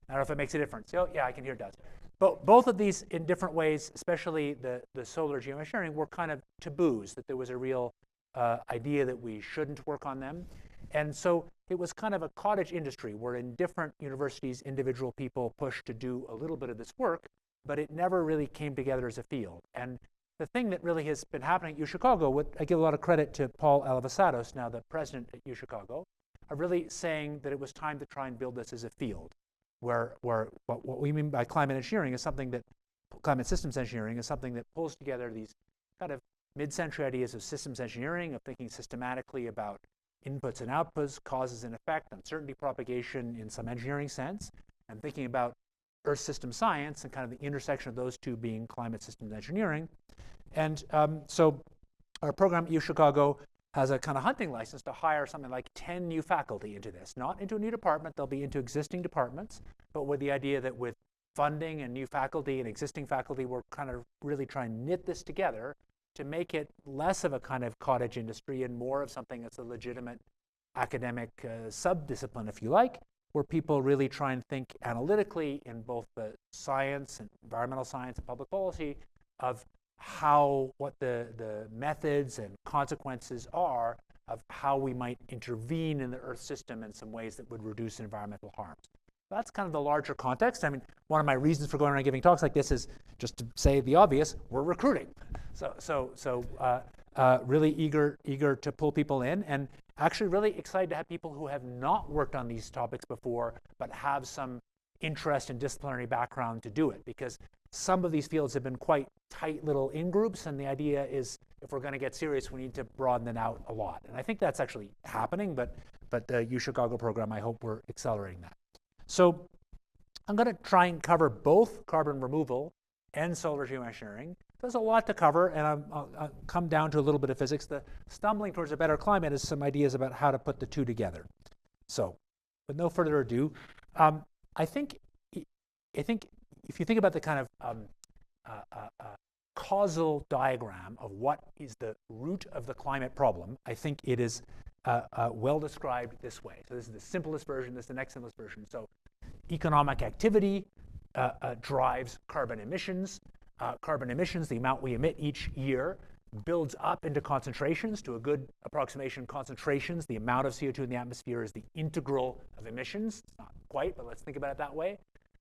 I don't know if it makes a difference. Oh, yeah, I can hear it does. But both of these in different ways, especially the solar geoengineering, were kind of taboos, that there was a real idea that we shouldn't work on them. And so it was kind of a cottage industry where in different universities, individual people pushed to do a little bit of this work, but it never really came together as a field. And the thing that really has been happening at UChicago, I give a lot of credit to Paul Alivisatos, now the president at UChicago, of really saying that it was time to try and build this as a field, where what we mean by climate engineering is something that, climate systems engineering is something that pulls together these kind of mid-century ideas of systems engineering, of thinking systematically about inputs and outputs, causes and effect, uncertainty propagation in some engineering sense, and thinking about Earth system science and kind of the intersection of those two being climate systems engineering. And so our program at UChicago has a kind of hunting license to hire something like 10 new faculty into this, not into a new department, they'll be into existing departments, but with the idea that with funding and new faculty and existing faculty, we're kind of really trying to knit this together to make it less of a kind of cottage industry and more of something that's a legitimate academic sub-discipline, if you like, where people really try and think analytically in both the science and environmental science and public policy of what the methods and consequences are of how we might intervene in the Earth system in some ways that would reduce environmental harms. That's kind of the larger context. I mean, one of my reasons for going around giving talks like this is just to say the obvious: we're recruiting. So really eager to pull people in, and actually really excited to have people who have not worked on these topics before, but have some interest and disciplinary background to do it, because some of these fields have been quite tight little in-groups, and the idea is if we're going to get serious, we need to broaden it out a lot. And I think that's actually happening, but the UChicago program, I hope we're accelerating that. So I'm going to try and cover both carbon removal and solar geoengineering. There's a lot to cover, and I'll come down to a little bit of physics. The stumbling towards a better climate is some ideas about how to put the two together. So with no further ado, I think if you think about the kind of causal diagram of what is the root of the climate problem, I think it is well described this way. So this is the simplest version. This is the next simplest version. So economic activity drives carbon emissions. Carbon emissions, the amount we emit each year, builds up into concentrations. To a good approximation, concentrations, the amount of CO2 in the atmosphere is the integral of emissions. It's not quite, but let's think about it that way.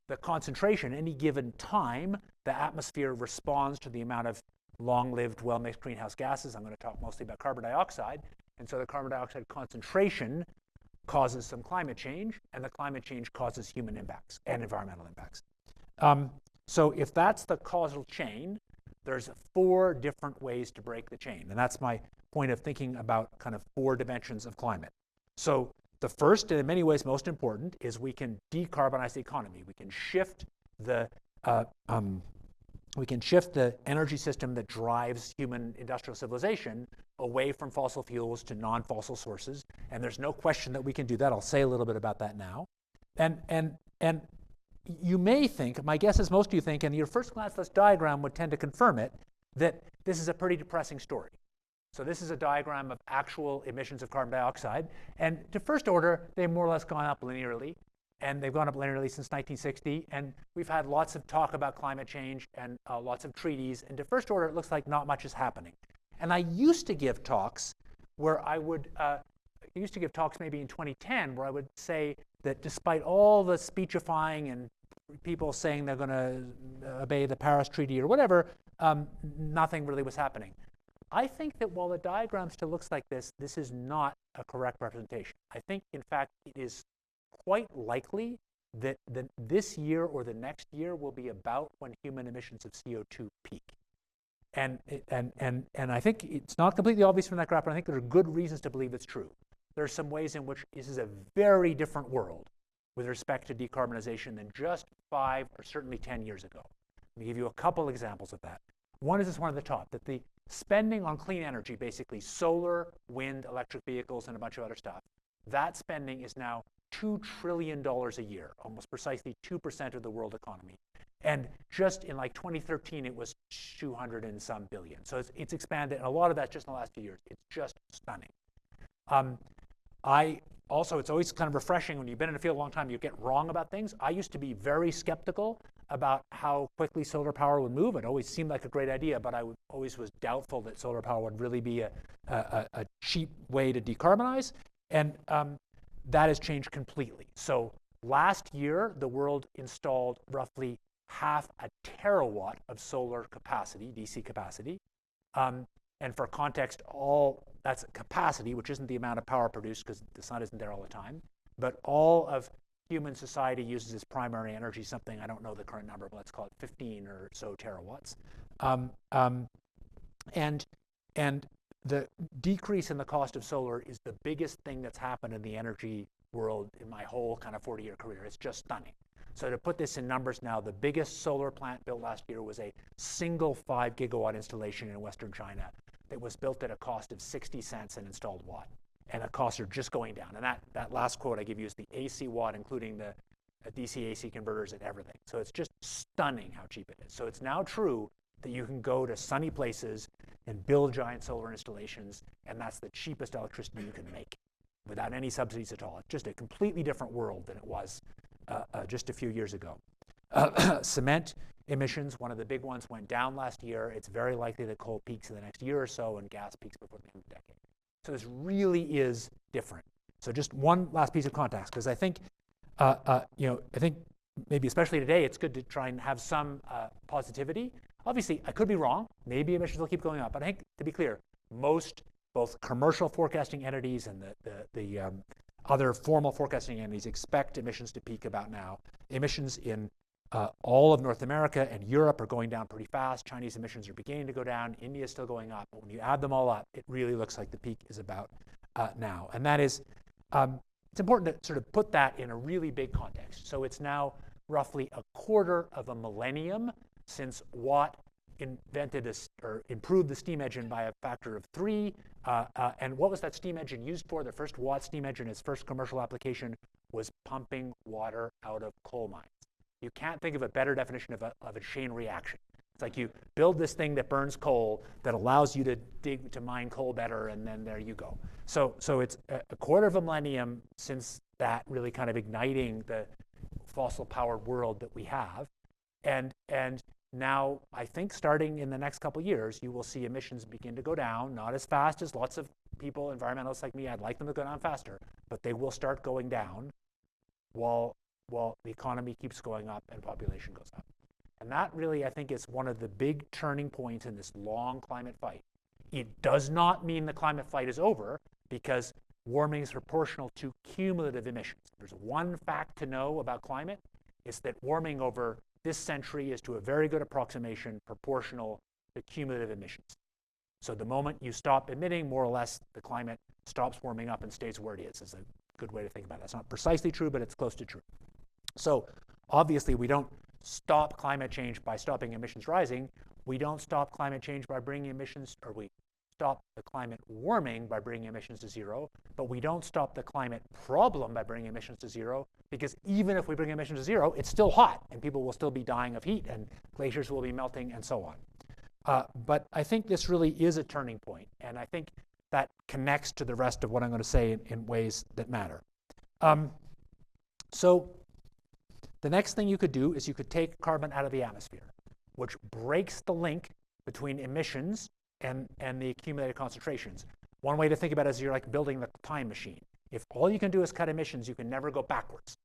The concentration, any given time, the atmosphere responds to the amount of long-lived, well-mixed greenhouse gases. I'm going to talk mostly about carbon dioxide. And so the carbon dioxide concentration causes some climate change, and the climate change causes human impacts and environmental impacts. So if that's the causal chain, there's 4 different ways to break the chain. And that's my point of thinking about kind of 4 dimensions of climate. So the first, and in many ways most important, is we can decarbonize the economy. We can shift the energy system that drives human industrial civilization away from fossil fuels to non-fossil sources. And there's no question that we can do that. I'll say a little bit about that now. And you may think, my guess is most of you think, and your first glance this diagram would tend to confirm it, that this is a pretty depressing story. So this is a diagram of actual emissions of carbon dioxide. And to first order, they've more or less gone up linearly. And they've gone up linearly since 1960. And we've had lots of talk about climate change and lots of treaties. And to first order, it looks like not much is happening. And I used to give talks where I would, maybe in 2010, where I would say that despite all the speechifying and people saying they're going to obey the Paris Treaty or whatever, nothing really was happening. I think that while the diagram still looks like this, this is not a correct representation. I think, in fact, it is quite likely that this year or the next year will be about when human emissions of CO2 peak. And I think it's not completely obvious from that graph, but I think there are good reasons to believe it's true. There are some ways in which this is a very different world with respect to decarbonization than just 5 or certainly 10 years ago. Let me give you a couple examples of that. One is this one at the top, that the spending on clean energy, basically solar, wind, electric vehicles, and a bunch of other stuff, that spending is now $2 trillion a year, almost precisely 2% of the world economy. And just in like 2013, it was 200 and some billion. So it's expanded, and a lot of that just in the last few years. It's just stunning. I also, it's always kind of refreshing when you've been in the field a long time, you get wrong about things. I used to be very skeptical about how quickly solar power would move. It always seemed like a great idea, but I always was doubtful that solar power would really be a cheap way to decarbonize. And that has changed completely. So last year, the world installed roughly half a terawatt of solar capacity, DC capacity. And for context, that's capacity, which isn't the amount of power produced because the sun isn't there all the time, but all of human society uses as primary energy something, I don't know the current number, but let's call it 15 or so terawatts. And the decrease in the cost of solar is the biggest thing that's happened in the energy world in my whole kind of 40-year career. It's just stunning. So to put this in numbers now, the biggest solar plant built last year was a single 5 gigawatt installation in Western China that was built at a cost of 60 cents an installed watt. And the costs are just going down. And that last quote I give you is the AC watt, including the DC AC converters and everything. So it's just stunning how cheap it is. So it's now true that you can go to sunny places and build giant solar installations, and that's the cheapest electricity you can make without any subsidies at all. It's just a completely different world than it was just a few years ago. Cement emissions, one of the big ones, went down last year. It's very likely that coal peaks in the next year or so and gas peaks before the end of the decade. So this really is different. So just one last piece of context, because I think, I think maybe especially today, it's good to try and have some positivity. Obviously, I could be wrong. Maybe emissions will keep going up. But I think, to be clear, most both commercial forecasting entities and the other formal forecasting entities expect emissions to peak about now. Emissions in all of North America and Europe are going down pretty fast. Chinese emissions are beginning to go down. India is still going up. But when you add them all up, it really looks like the peak is about now. And that is, it's important to sort of put that in a really big context. So it's now roughly a quarter of a millennium since Watt invented this or improved the steam engine by a factor of 3. And what was that steam engine used for? The first Watt steam engine, its first commercial application, was pumping water out of coal mines. You can't think of a better definition of a chain reaction. It's like you build this thing that burns coal that allows you to mine coal better, and then there you go. So it's a quarter of a millennium since that really kind of igniting the fossil-powered world that we have. And now, I think starting in the next couple of years, you will see emissions begin to go down, not as fast as lots of people, environmentalists like me, I'd like them to go down faster, but they will start going down while the economy keeps going up and population goes up. And that really, I think, is one of the big turning points in this long climate fight. It does not mean the climate fight is over, because warming is proportional to cumulative emissions. There's one fact to know about climate, it's that warming over this century is, to a very good approximation, proportional to cumulative emissions. So the moment you stop emitting, more or less, the climate stops warming up and stays where it is a good way to think about it. That's not precisely true, but it's close to true. So obviously, we don't stop climate change by stopping emissions rising. We don't stop climate change by bringing emissions, or we stop the climate warming by bringing emissions to zero, but we don't stop the climate problem by bringing emissions to zero, because even if we bring emissions to zero, it's still hot, and people will still be dying of heat, and glaciers will be melting, and so on. But I think this really is a turning point, and I think that connects to the rest of what I'm going to say in ways that matter. So the next thing you could do is you could take carbon out of the atmosphere, which breaks the link between emissions and the accumulated concentrations. One way to think about it is you're like building the time machine. If all you can do is cut emissions, you can never go backwards.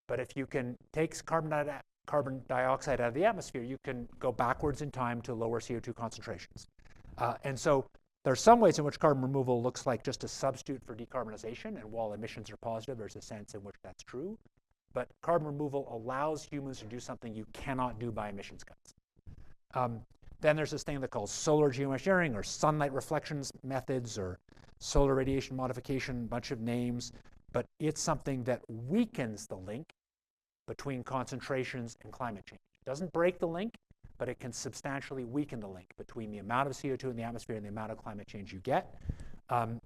But if you can take carbon dioxide out of the atmosphere, you can go backwards in time to lower CO2 concentrations. And so there are some ways in which carbon removal looks like just a substitute for decarbonization, and while emissions are positive, there's a sense in which that's true. But carbon removal allows humans to do something you cannot do by emissions cuts. Then there's this thing that calls solar geoengineering, or sunlight reflections methods, or solar radiation modification, a bunch of names. But it's something that weakens the link between concentrations and climate change. It doesn't break the link, but it can substantially weaken the link between the amount of CO2 in the atmosphere and the amount of climate change you get. And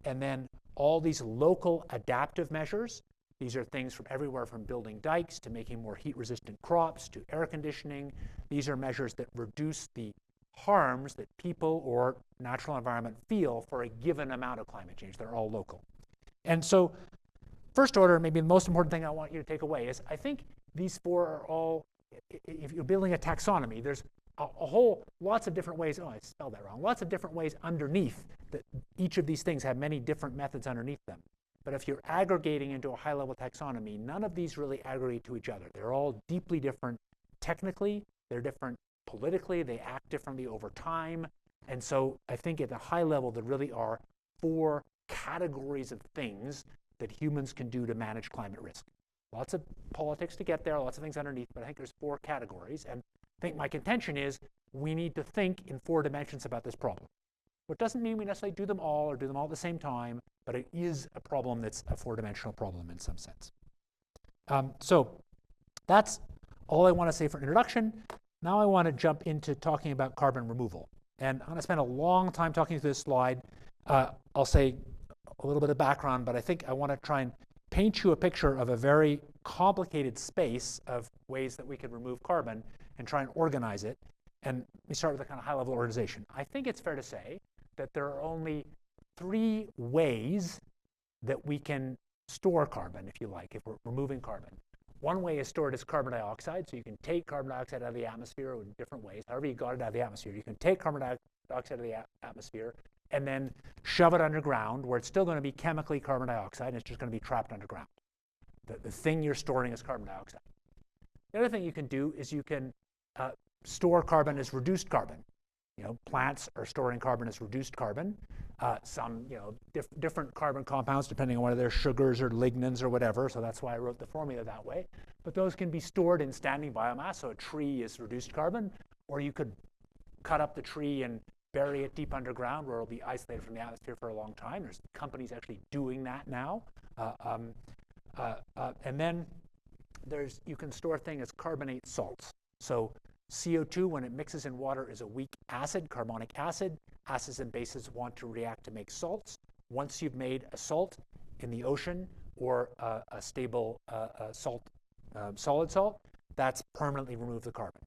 then all these local adaptive measures. These are things from everywhere from building dikes to making more heat-resistant crops to air conditioning. These are measures that reduce the harms that people or natural environment feel for a given amount of climate change. They're all local. And so first order, maybe the most important thing I want you to take away is I think these four are all, if you're building a taxonomy, there's a whole, lots of different ways, oh, I spelled that wrong, lots of different ways underneath that each of these things have many different methods underneath them. But if you're aggregating into a high-level taxonomy, none of these really aggregate to each other. They're all deeply different technically, they're different politically, they act differently over time. And so I think at the high level, there really are four categories of things that humans can do to manage climate risk. Lots of politics to get there, lots of things underneath, but I think there's four categories. And I think my contention is we need to think in four dimensions about this problem. What doesn't mean we necessarily do them all or do them all at the same time, but it is a problem that's a four-dimensional problem in some sense. So that's all I want to say for introduction. Now I want to jump into talking about carbon removal. And I'm going to spend a long time talking through this slide. I'll say a little bit of background, but I think I want to try and paint you a picture of a very complicated space of ways that we can remove carbon and try and organize it. And we start with a kind of high-level organization. I think it's fair to say that there are only three ways that we can store carbon, if you like, if we're removing carbon. One way is stored as carbon dioxide, so you can take carbon dioxide out of the atmosphere in different ways. However you got it out of the atmosphere, you can take carbon dioxide out of the atmosphere and then shove it underground where it's still going to be chemically carbon dioxide and it's just going to be trapped underground. The thing you're storing is carbon dioxide. The other thing you can do is you can store carbon as reduced carbon. Plants are storing carbon as reduced carbon. Some, different carbon compounds depending on whether they're sugars or lignins or whatever. So that's why I wrote the formula that way. But those can be stored in standing biomass. So a tree is reduced carbon, or you could cut up the tree and bury it deep underground where it'll be isolated from the atmosphere for a long time. There's companies actually doing that now. And then you can store a thing as carbonate salts. So CO2, when it mixes in water, is a weak acid, carbonic acid. Acids and bases want to react to make salts. Once you've made a salt in the ocean or a stable salt, solid salt, that's permanently removed the carbon.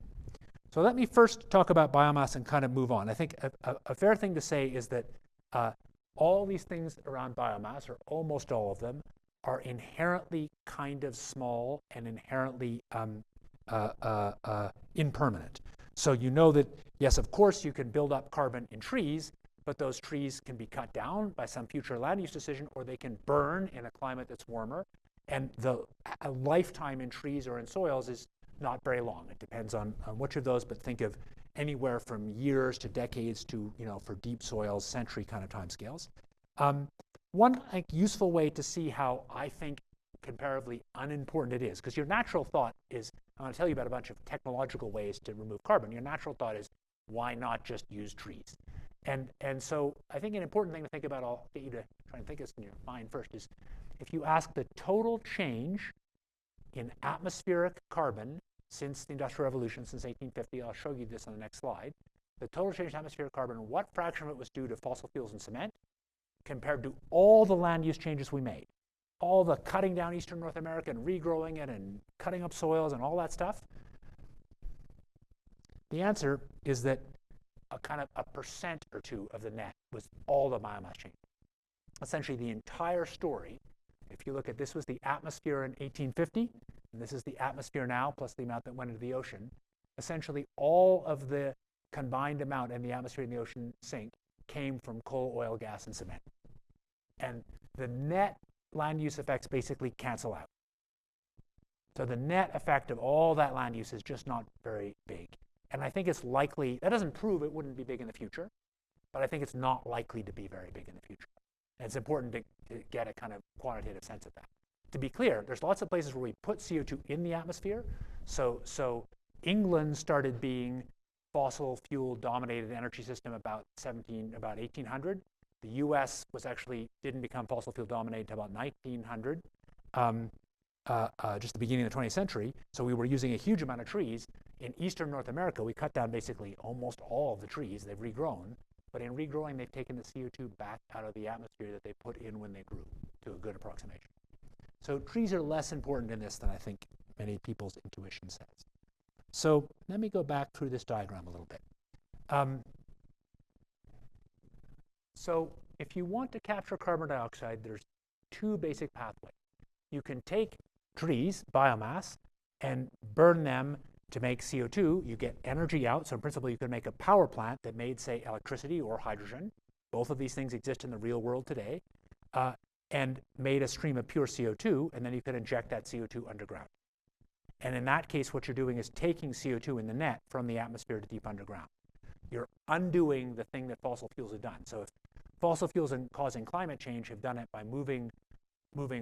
So let me first talk about biomass and kind of move on. I think a fair thing to say is that all these things around biomass, or almost all of them, are inherently kind of small and inherently impermanent. So you know that, yes, of course, you can build up carbon in trees, but those trees can be cut down by some future land use decision, or they can burn in a climate that's warmer. And the lifetime in trees or in soils is not very long. It depends on which of those, but think of anywhere from years to decades to, for deep soils, century kind of timescales. One useful way to see how I think comparatively unimportant it is, because your natural thought is, I'm going to tell you about a bunch of technological ways to remove carbon. Your natural thought is, why not just use trees? And so I think an important thing to think about, I'll get you to try and think this in your mind first, is if you ask the total change in atmospheric carbon since the Industrial Revolution, since 1850, I'll show you this on the next slide, the total change in atmospheric carbon, what fraction of it was due to fossil fuels and cement compared to all the land use changes we made? All the cutting down eastern North America and regrowing it and cutting up soils and all that stuff? The answer is that a kind of a percent or two of the net was all the biomass change. Essentially, the entire story, if you look at this was the atmosphere in 1850, and this is the atmosphere now, plus the amount that went into the ocean, essentially all of the combined amount in the atmosphere and the ocean sink came from coal, oil, gas, and cement. And the net land use effects basically cancel out. So the net effect of all that land use is just not very big. And I think it's likely, that doesn't prove it wouldn't be big in the future, but I think it's not likely to be very big in the future. And it's important to get a kind of quantitative sense of that. To be clear, there's lots of places where we put CO2 in the atmosphere. So England started being fossil fuel dominated energy system about 1800. The US didn't become fossil fuel dominated until about 1900, just the beginning of the 20th century. So we were using a huge amount of trees. In eastern North America, we cut down basically almost all of the trees. They've regrown. But in regrowing, they've taken the CO2 back out of the atmosphere that they put in when they grew, to a good approximation. So trees are less important in this than I think many people's intuition says. So let me go back through this diagram a little bit. So if you want to capture carbon dioxide, there's two basic pathways. You can take trees, biomass, and burn them to make CO2. You get energy out. So in principle, you could make a power plant that made, say, electricity or hydrogen. Both of these things exist in the real world today, and made a stream of pure CO2, and then you could inject that CO2 underground. And in that case, what you're doing is taking CO2 in the net from the atmosphere to deep underground. You're undoing the thing that fossil fuels have done. So if fossil fuels and causing climate change have done it by moving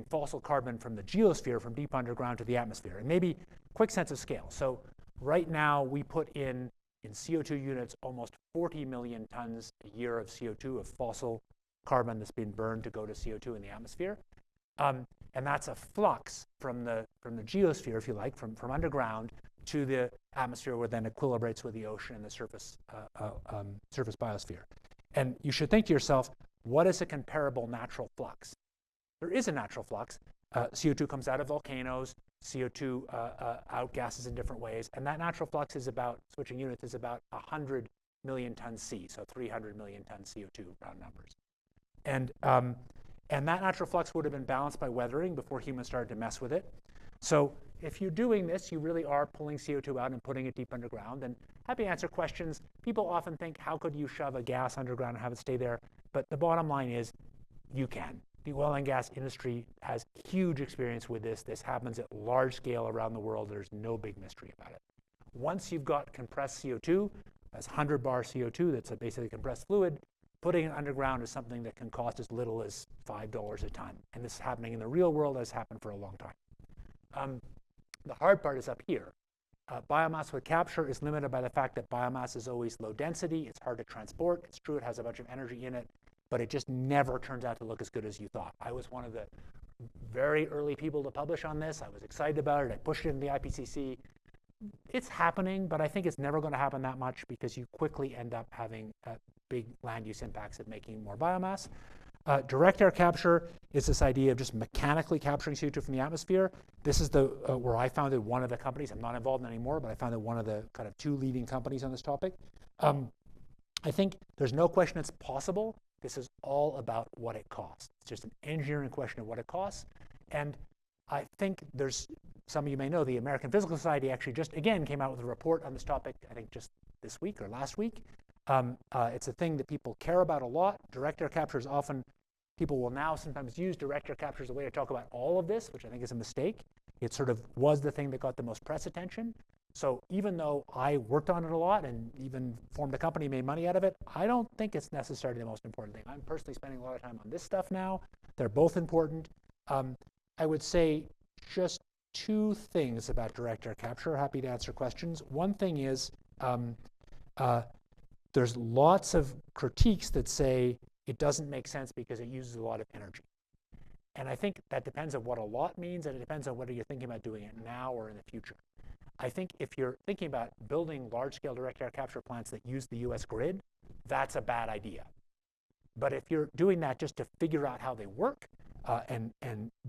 fossil carbon from the geosphere, from deep underground to the atmosphere. And maybe quick sense of scale. So right now we put in CO2 units almost 40 million tons a year of CO2, of fossil carbon that's been burned to go to CO2 in the atmosphere. And that's a flux from the geosphere, if you like, from underground to the atmosphere, where then equilibrates with the ocean and the surface biosphere. And you should think to yourself, what is a comparable natural flux? There is a natural flux. CO2 comes out of volcanoes, CO2 outgasses in different ways, and that natural flux is about, switching units, is about 100 million tons C, so 300 million tons CO2, round numbers. And that natural flux would have been balanced by weathering before humans started to mess with it. So if you're doing this, you really are pulling CO2 out and putting it deep underground. And happy to answer questions. People often think, how could you shove a gas underground and have it stay there? But the bottom line is, you can. The oil and gas industry has huge experience with this. This happens at large scale around the world. There's no big mystery about it. Once you've got compressed CO2, that's 100 bar CO2, that's a basically compressed fluid, putting it underground is something that can cost as little as $5 a ton. And this is happening in the real world, has happened for a long time. The hard part is up here. Biomass with capture is limited by the fact that biomass is always low density. It's hard to transport. It's true it has a bunch of energy in it, but it just never turns out to look as good as you thought. I was one of the very early people to publish on this. I was excited about it. I pushed it in the IPCC. It's happening, but I think it's never going to happen that much because you quickly end up having big land use impacts of making more biomass. Direct air capture is this idea of just mechanically capturing CO2 from the atmosphere. This is where I founded one of the companies. I'm not involved anymore, but I founded one of the kind of two leading companies on this topic. I think there's no question it's possible. This is all about what it costs. It's just an engineering question of what it costs. And I think some of you may know, the American Physical Society actually just, again, came out with a report on this topic, I think just this week or last week. It's a thing that people care about a lot. Direct air capture is often, people will now sometimes use direct air capture as a way to talk about all of this, which I think is a mistake. It sort of was the thing that got the most press attention. So even though I worked on it a lot and even formed a company, made money out of it, I don't think it's necessarily the most important thing. I'm personally spending a lot of time on this stuff now. They're both important. I would say just two things about direct air capture. Happy to answer questions. One thing is there's lots of critiques that say it doesn't make sense because it uses a lot of energy. And I think that depends on what a lot means, and it depends on whether you're thinking about doing it now or in the future. I think if you're thinking about building large-scale direct air capture plants that use the US grid, that's a bad idea. But if you're doing that just to figure out how they work and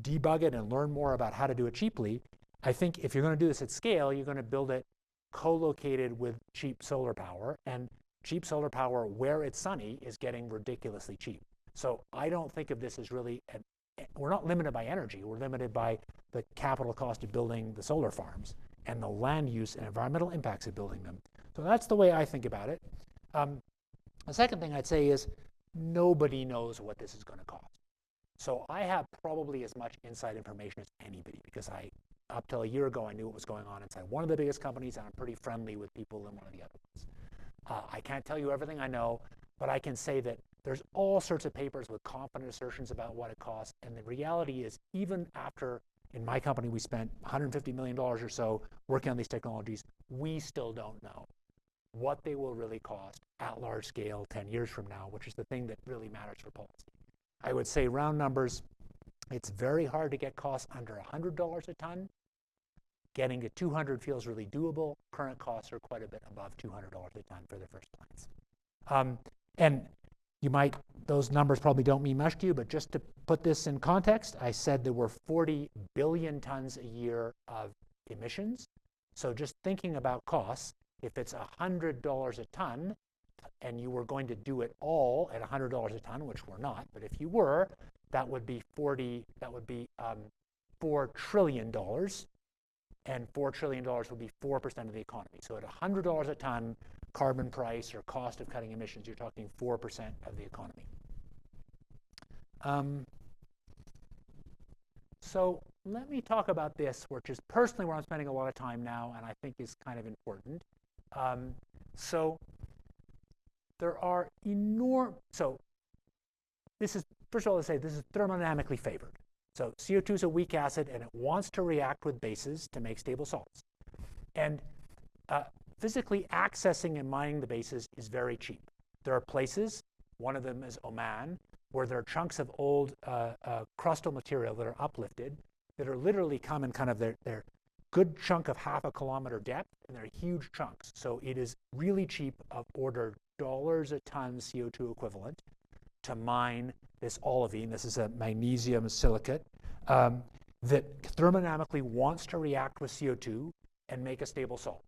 debug it and learn more about how to do it cheaply, I think if you're going to do this at scale, you're going to build it co-located with cheap solar power. And cheap solar power, where it's sunny, is getting ridiculously cheap. So I don't think of this as really, we're not limited by energy. We're limited by the capital cost of building the solar farms and the land use and environmental impacts of building them. So that's the way I think about it. The second thing I'd say is nobody knows what this is going to cost. So I have probably as much inside information as anybody because up till a year ago, I knew what was going on inside one of the biggest companies, and I'm pretty friendly with people in one of the other ones. I can't tell you everything I know, but I can say that there's all sorts of papers with confident assertions about what it costs. And the reality is, even after, in my company, we spent $150 million or so working on these technologies, we still don't know what they will really cost at large scale 10 years from now, which is the thing that really matters for policy. I would say round numbers, it's very hard to get costs under $100 a ton. Getting to 200 feels really doable. Current costs are quite a bit above $200 a ton for the first plants. And those numbers probably don't mean much to you, but just to put this in context, I said there were 40 billion tons a year of emissions. So just thinking about costs, if it's $100 a ton, and you were going to do it all at $100 a ton, which we're not, but if you were, that would be $4 trillion, and $4 trillion would be 4% of the economy. So at $100 a ton carbon price or cost of cutting emissions, you're talking 4% of the economy. So let me talk about this, which is personally where I'm spending a lot of time now, and I think is kind of important. So there are so this is, first of all, let's say this is thermodynamically favored. So CO2 is a weak acid, and it wants to react with bases to make stable salts. And physically accessing and mining the bases is very cheap. There are places, one of them is Oman, where there are chunks of old crustal material that are uplifted that are literally come in kind of their good chunk of half a kilometer depth, and they're huge chunks. So it is really cheap, of order dollars a ton CO2 equivalent, to mine this olivine. This is a magnesium silicate that thermodynamically wants to react with CO2 and make a stable salt.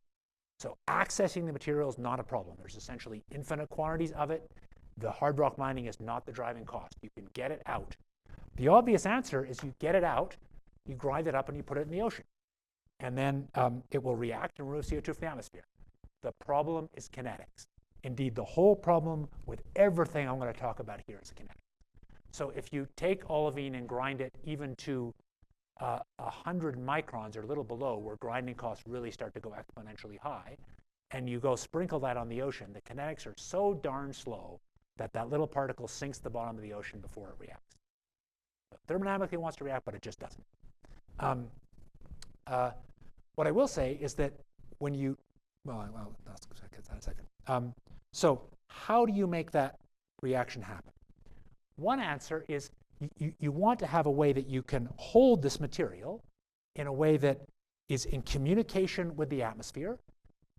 So accessing the material is not a problem. There's essentially infinite quantities of it. The hard rock mining is not the driving cost. You can get it out. The obvious answer is you get it out, you grind it up, and you put it in the ocean. And then it will react and remove CO2 from the atmosphere. The problem is kinetics. Indeed, the whole problem with everything I'm going to talk about here is kinetics. So if you take olivine and grind it even to 100 microns or a little below, where grinding costs really start to go exponentially high, and you go sprinkle that on the ocean, the kinetics are so darn slow that that little particle sinks the bottom of the ocean before it reacts. So thermodynamically it wants to react, but it just doesn't. What I will say is that when you, well, that's in a second. So how do you make that reaction happen? One answer is you want to have a way that you can hold this material in a way that is in communication with the atmosphere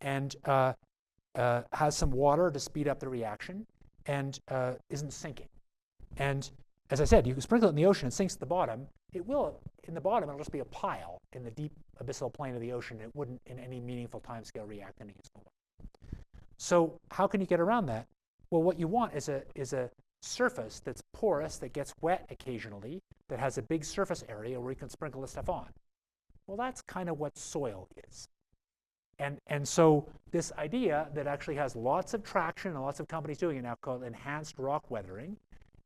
and has some water to speed up the reaction and isn't sinking. And as I said, you can sprinkle it in the ocean, it sinks to the bottom. It will, in the bottom, it'll just be a pile in the deep abyssal plane of the ocean. It wouldn't, in any meaningful timescale, react any useful way. So how can you get around that? Well, what you want is a surface that's porous, that gets wet occasionally, that has a big surface area where you can sprinkle this stuff on. Well, that's kind of what soil is. And so this idea that actually has lots of traction and lots of companies doing it now, called enhanced rock weathering,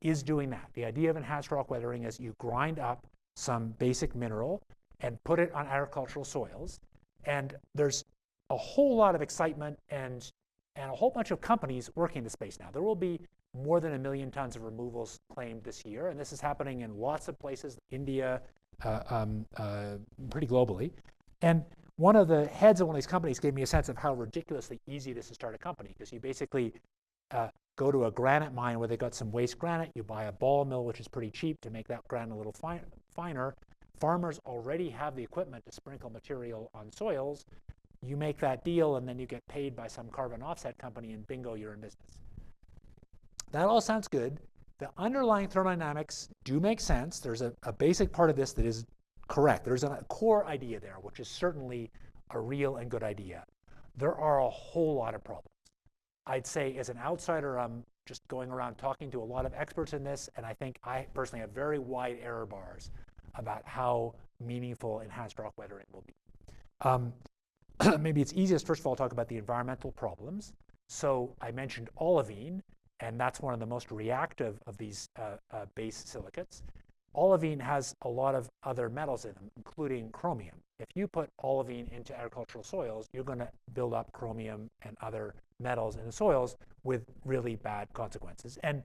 is doing that. The idea of enhanced rock weathering is you grind up some basic mineral and put it on agricultural soils. And there's a whole lot of excitement and a whole bunch of companies working in the space now. There will be more than 1 million tons of removals claimed this year, and this is happening in lots of places, India, pretty globally. And one of the heads of one of these companies gave me a sense of how ridiculously easy it is to start a company, because you basically go to a granite mine where they got some waste granite, you buy a ball mill, which is pretty cheap, to make that granite a little finer. Farmers already have the equipment to sprinkle material on soils. You make that deal, and then you get paid by some carbon offset company, and bingo, you're in business. That all sounds good. The underlying thermodynamics do make sense. There's a basic part of this that is correct. There's a core idea there, which is certainly a real and good idea. There are a whole lot of problems. I'd say, as an outsider, I'm just going around talking to a lot of experts in this, and I think I personally have very wide error bars about how meaningful enhanced rock weathering will be. Maybe it's easiest, first of all, to talk about the environmental problems. So I mentioned olivine, and that's one of the most reactive of these base silicates. Olivine has a lot of other metals in them, including chromium. If you put olivine into agricultural soils, you're going to build up chromium and other metals in the soils with really bad consequences. And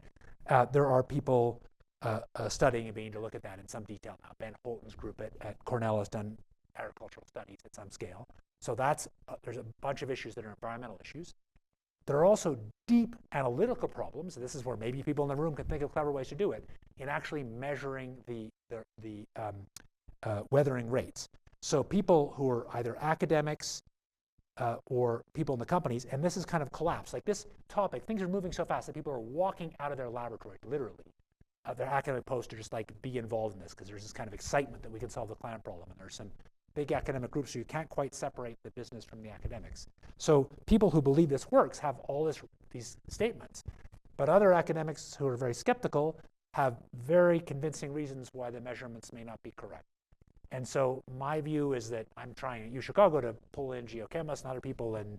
there are people studying and beginning to look at that in some detail now. Ben Holton's group at Cornell has done agricultural studies at some scale. So there's a bunch of issues that are environmental issues. There are also deep analytical problems. This is where maybe people in the room can think of clever ways to do it, in actually measuring the weathering rates. So people who are either academics or people in the companies, and this is kind of collapsed. Like this topic, things are moving so fast that people are walking out of their laboratory, literally, their academic post to just like be involved in this, because there's this kind of excitement that we can solve the climate problem. And there's some big academic groups, so you can't quite separate the business from the academics. So people who believe this works have all these statements. But other academics who are very skeptical have very convincing reasons why the measurements may not be correct. And so my view is that I'm trying at U Chicago to pull in geochemists and other people and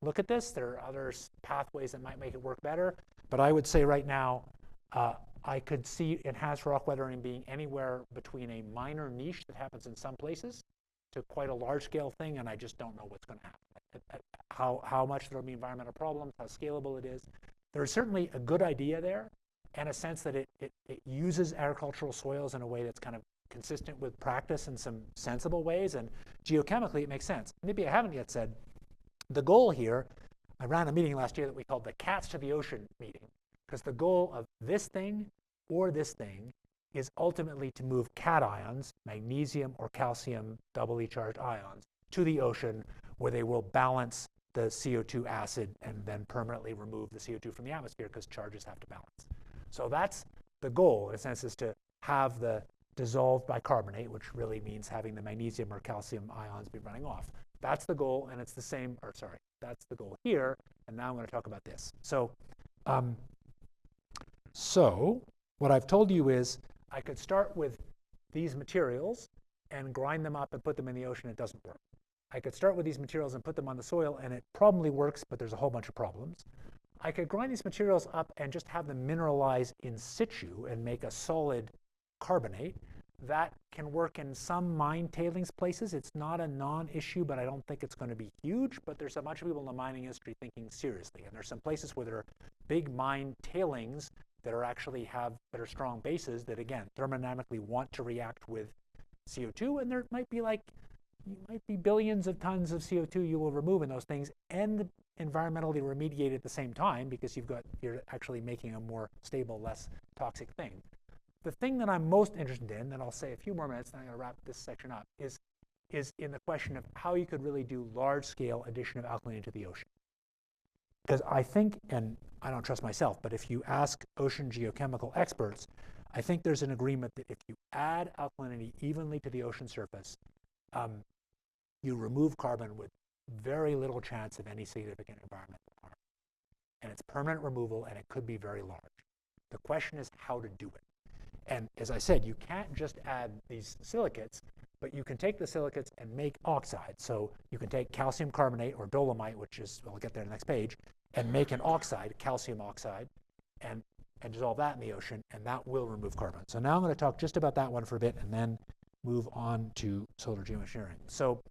look at this. There are other pathways that might make it work better. But I would say right now, I could see enhanced rock weathering being anywhere between a minor niche that happens in some places to quite a large-scale thing, and I just don't know what's going to happen. How much there will be environmental problems, how scalable it is. There's certainly a good idea there, and a sense that it uses agricultural soils in a way that's kind of consistent with practice in some sensible ways, and geochemically it makes sense. Maybe I haven't yet said, the goal here, I ran a meeting last year that we called the Cats to the Ocean meeting, because the goal of this thing or this thing is ultimately to move cations, magnesium or calcium doubly charged ions, to the ocean where they will balance the CO2 acid and then permanently remove the CO2 from the atmosphere because charges have to balance. So that's the goal, in a sense, is to have the dissolved bicarbonate, which really means having the magnesium or calcium ions be running off. That's the goal, and it's the same, or sorry, that's the goal here, and now I'm going to talk about this. So what I've told you is I could start with these materials and grind them up and put them in the ocean. It doesn't work. I could start with these materials and put them on the soil, and it probably works, but there's a whole bunch of problems. I could grind these materials up and just have them mineralize in situ and make a solid carbonate. That can work in some mine tailings places. It's not a non-issue, but I don't think it's going to be huge. But there's a bunch of people in the mining industry thinking seriously. And there's some places where there are big mine tailings that are actually that are strong bases that, again, thermodynamically want to react with CO2. And there might be billions of tons of CO2 you will remove in those things and environmentally remediate at the same time, because you're actually making a more stable, less toxic thing. The thing that I'm most interested in, and I'll say a few more minutes, and I'm going to wrap this section up, is in the question of how you could really do large-scale addition of alkalinity to the ocean. Because I think, and I don't trust myself, but if you ask ocean geochemical experts, I think there's an agreement that if you add alkalinity evenly to the ocean surface, you remove carbon with very little chance of any significant environmental harm. And it's permanent removal, and it could be very large. The question is how to do it. And as I said, you can't just add these silicates, but you can take the silicates and make oxide. So you can take calcium carbonate or dolomite, which is, we'll get there in the next page, and make an oxide, calcium oxide, and dissolve that in the ocean, and that will remove carbon. So now I'm going to talk just about that one for a bit and then move on to solar geoengineering. So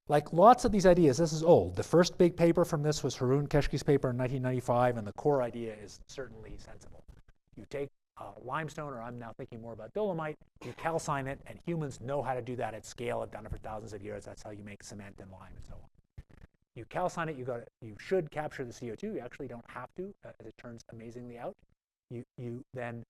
like lots of these ideas, this is old. The first big paper from this was Haroon Keshki's paper in 1995, and the core idea is certainly sensible. You take limestone, or I'm now thinking more about dolomite, you calcine it, and humans know how to do that at scale. Have done it for thousands of years. That's how you make cement and lime and so on. You calcine it, you should capture the CO2. You actually don't have to, as it turns amazingly out. You then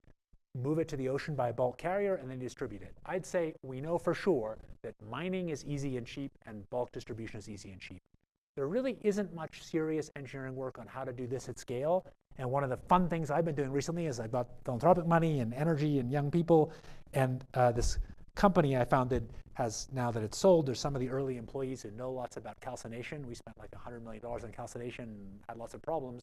move it to the ocean by a bulk carrier and then distribute it. I'd say we know for sure that mining is easy and cheap and bulk distribution is easy and cheap. There really isn't much serious engineering work on how to do this at scale. And one of the fun things I've been doing recently is I bought philanthropic money and energy and young people. And this company I founded has, now that it's sold, there's some of the early employees who know lots about calcination. We spent like $100 million on calcination and had lots of problems,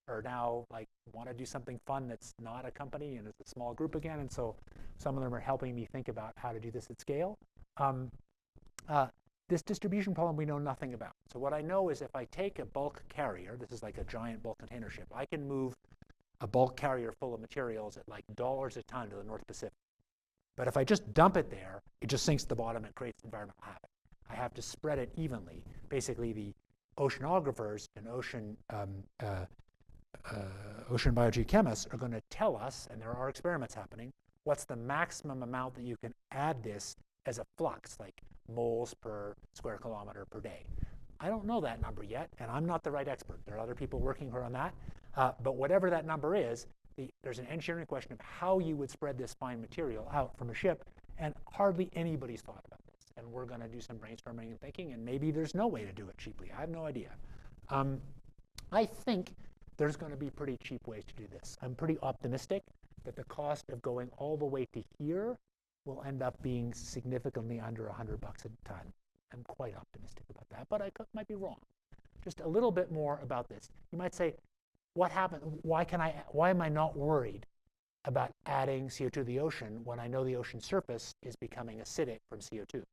are now like want to do something fun that's not a company and it's a small group again. And so some of them are helping me think about how to do this at scale. This distribution problem we know nothing about. So what I know is if I take a bulk carrier, this is like a giant bulk container ship, I can move a bulk carrier full of materials at like dollars a ton to the North Pacific. But if I just dump it there, it just sinks to the bottom and creates environmental havoc. I have to spread it evenly. Basically, the oceanographers and ocean biogeochemists are going to tell us, and there are experiments happening, what's the maximum amount that you can add this as a flux, like moles per square kilometer per day. I don't know that number yet, and I'm not the right expert. There are other people working on that. But whatever that number is, there's an engineering question of how you would spread this fine material out from a ship, and hardly anybody's thought about this. And we're going to do some brainstorming and thinking, and maybe there's no way to do it cheaply. I have no idea. I think there's going to be pretty cheap ways to do this. I'm pretty optimistic that the cost of going all the way to here will end up being significantly under $100 a ton. I'm quite optimistic about that, but I might be wrong. Just a little bit more about this. You might say, what happened? Why am I not worried about adding CO2 to the ocean when I know the ocean surface is becoming acidic from CO2?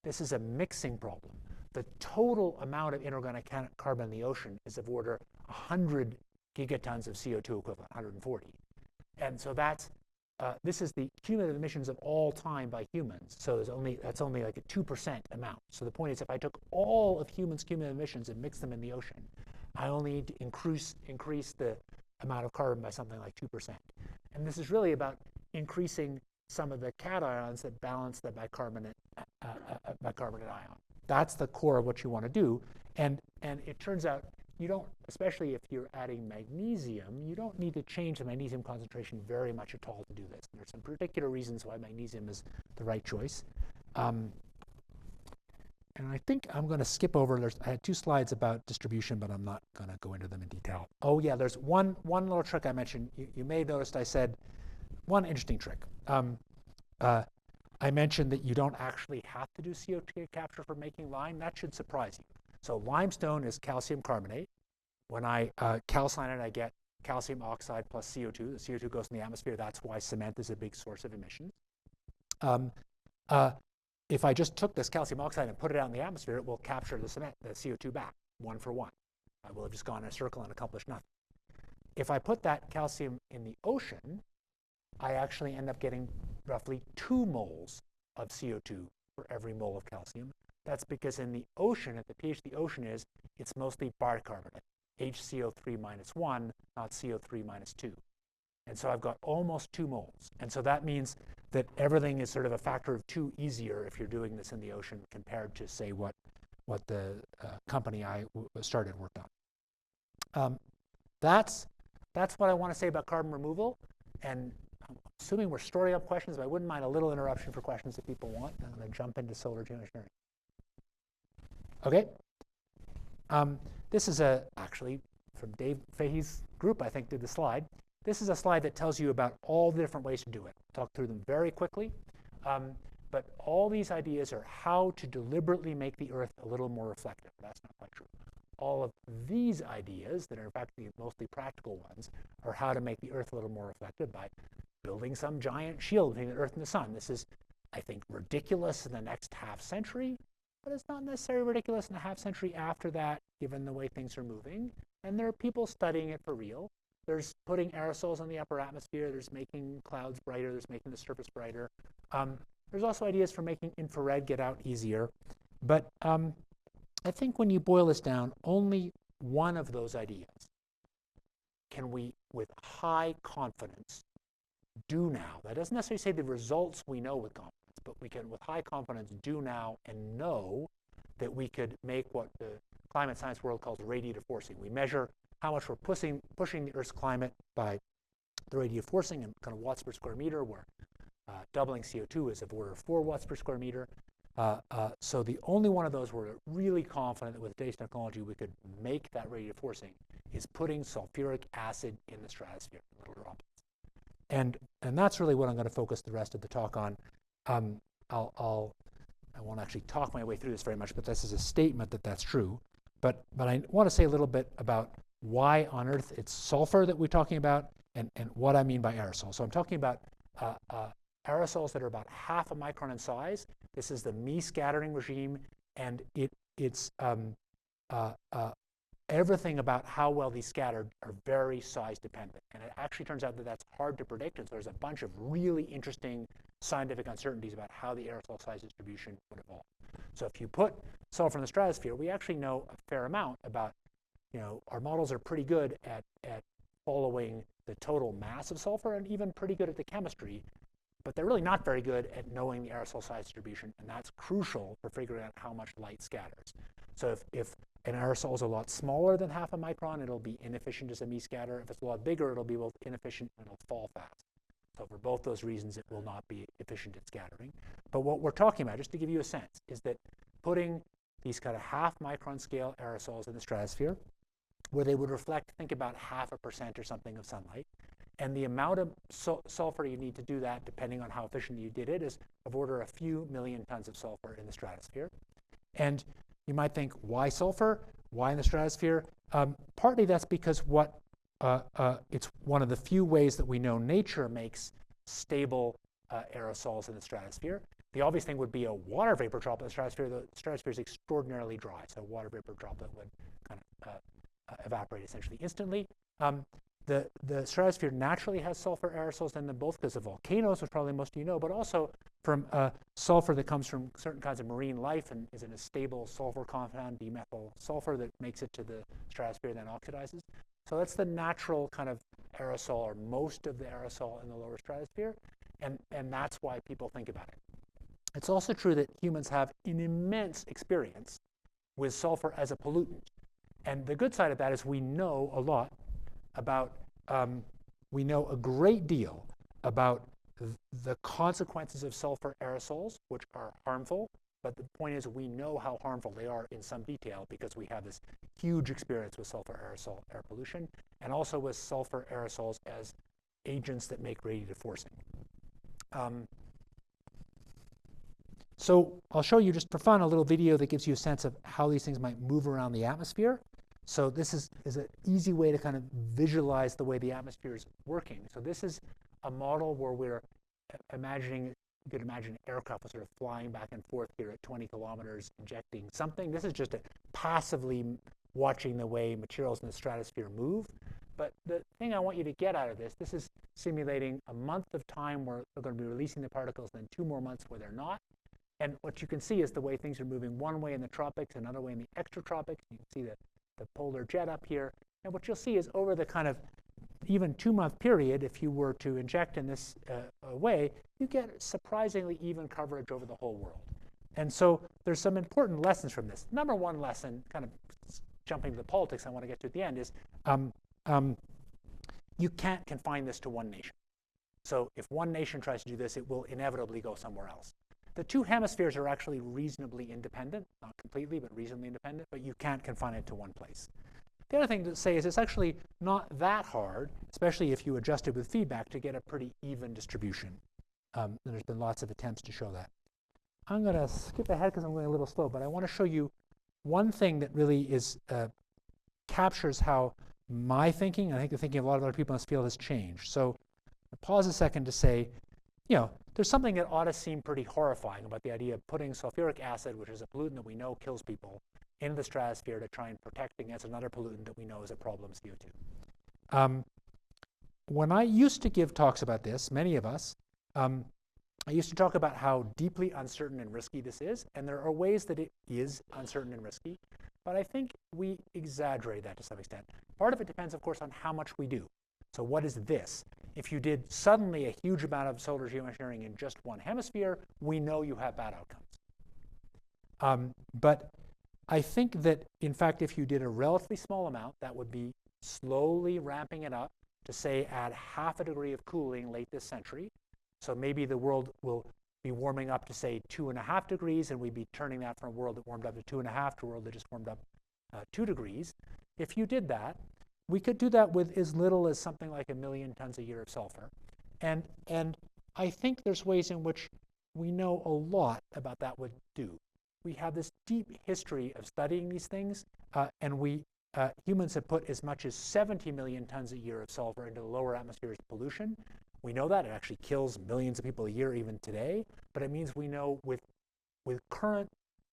This is a mixing problem. The total amount of inorganic carbon in the ocean is of order 100 gigatons of CO2 equivalent, 140. And so this is the cumulative emissions of all time by humans. So that's only like a 2% amount. So the point is, if I took all of humans' cumulative emissions and mixed them in the ocean, I only need to increase the amount of carbon by something like 2%. And this is really about increasing some of the cations that balance the bicarbonate ion. That's the core of what you want to do. And it turns out you don't, especially if you're adding magnesium, you don't need to change the magnesium concentration very much at all to do this. There's some particular reasons why magnesium is the right choice. And I think I'm going to skip over. I had 2 slides about distribution, but I'm not going to go into them in detail. Oh yeah, there's one little trick I mentioned. You may have noticed I said one interesting trick. I mentioned that you don't actually have to do CO2 capture for making lime. That should surprise you. So limestone is calcium carbonate. When I calcine it, I get calcium oxide plus CO2. The CO2 goes in the atmosphere. That's why cement is a big source of emissions. If I just took this calcium oxide and put it out in the atmosphere, it will capture the CO2 back, 1 for 1. I will have just gone in a circle and accomplished nothing. If I put that calcium in the ocean, I actually end up getting roughly 2 moles of CO2 for every mole of calcium. That's because in the ocean, at the pH the ocean is, it's mostly bicarbonate, HCO3 minus 1, not CO3 minus 2. And so I've got almost 2 moles. And so that means that everything is sort of a factor of 2 easier if you're doing this in the ocean compared to, say, what the company I started worked on. That's what I want to say about carbon removal. And I'm assuming we're storing up questions, but I wouldn't mind a little interruption for questions if people want. I'm going to jump into solar geoengineering. Okay. This is actually from Dave Fahey's group, I think, did the slide. This is a slide that tells you about all the different ways to do it. I'll talk through them very quickly. But all these ideas are how to deliberately make the Earth a little more reflective. That's not quite true. All of these ideas, that are in fact the mostly practical ones, are how to make the Earth a little more reflective by building some giant shield between the Earth and the sun. This is, I think, ridiculous in the next half century, but it's not necessarily ridiculous in the half century after that, given the way things are moving. And there are people studying it for real. There's putting aerosols in the upper atmosphere. There's making clouds brighter. There's making the surface brighter. There's also ideas for making infrared get out easier. But I think when you boil this down, only one of those ideas can we, with high confidence, do now. That doesn't necessarily say the results we know with confidence, but we can, with high confidence, do now and know that we could make what the climate science world calls radiative forcing. We measure how much we're pushing the Earth's climate by the radiative forcing in kind of watts per square meter, where doubling CO2 is of order of 4 watts per square meter. So the only one of those we're really confident that with today's technology we could make that radiative forcing is putting sulfuric acid in the stratosphere, little droplets. And that's really what I'm going to focus the rest of the talk on. I won't actually talk my way through this very much, but this is a statement that that's true. But I want to say a little bit about why on Earth it's sulfur that we're talking about and what I mean by aerosol. So I'm talking about aerosols that are about half a micron in size. This is the me-scattering regime, and it's everything about how well these scattered are very size dependent. And it actually turns out that that's hard to predict, and so there's a bunch of really interesting scientific uncertainties about how the aerosol size distribution would evolve. So if you put sulfur in the stratosphere, we actually know a fair amount about, our models are pretty good at following the total mass of sulfur and even pretty good at the chemistry, but they're really not very good at knowing the aerosol size distribution, and that's crucial for figuring out how much light scatters. So if an aerosol is a lot smaller than half a micron, it'll be inefficient as a me-scatter. If it's a lot bigger, it'll be both inefficient and it'll fall fast. So for both those reasons, it will not be efficient at scattering. But what we're talking about, just to give you a sense, is that putting these kind of half micron scale aerosols in the stratosphere, where they would reflect, think about 0.5% or something of sunlight, and the amount of sulfur you need to do that, depending on how efficient you did it, is of order a few million tons of sulfur in the stratosphere. And you might think, why sulfur? Why in the stratosphere? Partly that's because what it's one of the few ways that we know nature makes stable aerosols in the stratosphere. The obvious thing would be a water vapor droplet in the stratosphere. The stratosphere is extraordinarily dry, so a water vapor droplet would kind of evaporate essentially instantly. The stratosphere naturally has sulfur aerosols in them, both because of volcanoes, which probably most of you know, but also from sulfur that comes from certain kinds of marine life and is in a stable sulfur compound, dimethyl sulfur, that makes it to the stratosphere and then oxidizes. So that's the natural kind of aerosol, or most of the aerosol in the lower stratosphere, and that's why people think about it. It's also true that humans have an immense experience with sulfur as a pollutant. And the good side of that is we know a lot about, we know a great deal about the consequences of sulfur aerosols, which are harmful. But the point is, we know how harmful they are in some detail because we have this huge experience with sulfur aerosol air pollution, and also with sulfur aerosols as agents that make radiative forcing. So I'll show you, just for fun, a little video that gives you a sense of how these things might move around the atmosphere. So this is an easy way to kind of visualize the way the atmosphere is working. So this is a model where we're imagining, you could imagine an aircraft sort of flying back and forth here at 20 kilometers, injecting something. This is just passively watching the way materials in the stratosphere move. But the thing I want you to get out of this is simulating a month of time where they're going to be releasing the particles, and then 2 more months where they're not. And what you can see is the way things are moving one way in the tropics, another way in the extratropics. You can see the polar jet up here. And what you'll see is over the kind of even 2-month period, if you were to inject in this way, you get surprisingly even coverage over the whole world. And so there's some important lessons from this. Number one lesson, kind of jumping to the politics I want to get to at the end, is you can't confine this to one nation. So if one nation tries to do this, it will inevitably go somewhere else. The 2 hemispheres are actually reasonably independent, not completely, but reasonably independent, but you can't confine it to one place. The other thing to say is it's actually not that hard, especially if you adjust it with feedback, to get a pretty even distribution. There's been lots of attempts to show that. I'm going to skip ahead because I'm going a little slow, but I want to show you one thing that really is captures how my thinking, and I think the thinking of a lot of other people in this field, has changed. So I'll pause a second to say, there's something that ought to seem pretty horrifying about the idea of putting sulfuric acid, which is a pollutant that we know kills people, into the stratosphere to try and protect against another pollutant that we know is a problem, CO2. When I used to give talks about this, many of us, I used to talk about how deeply uncertain and risky this is, and there are ways that it is uncertain and risky, but I think we exaggerate that to some extent. Part of it depends, of course, on how much we do. So what is this? If you did suddenly a huge amount of solar geoengineering in just one hemisphere, we know you have bad outcomes. But I think that, in fact, if you did a relatively small amount, that would be slowly ramping it up to, say, add 0.5 degree of cooling late this century. So maybe the world will be warming up to, say, 2.5 degrees, and we'd be turning that from a world that warmed up to 2.5 to a world that just warmed up 2 degrees. If you did that, we could do that with as little as something like 1 million tons a year of sulfur. And I think there's ways in which we know a lot about that would do. We have this deep history of studying these things, and humans have put as much as 70 million tons a year of sulfur into the lower atmosphere as pollution. We know that. It actually kills millions of people a year even today, but it means we know with current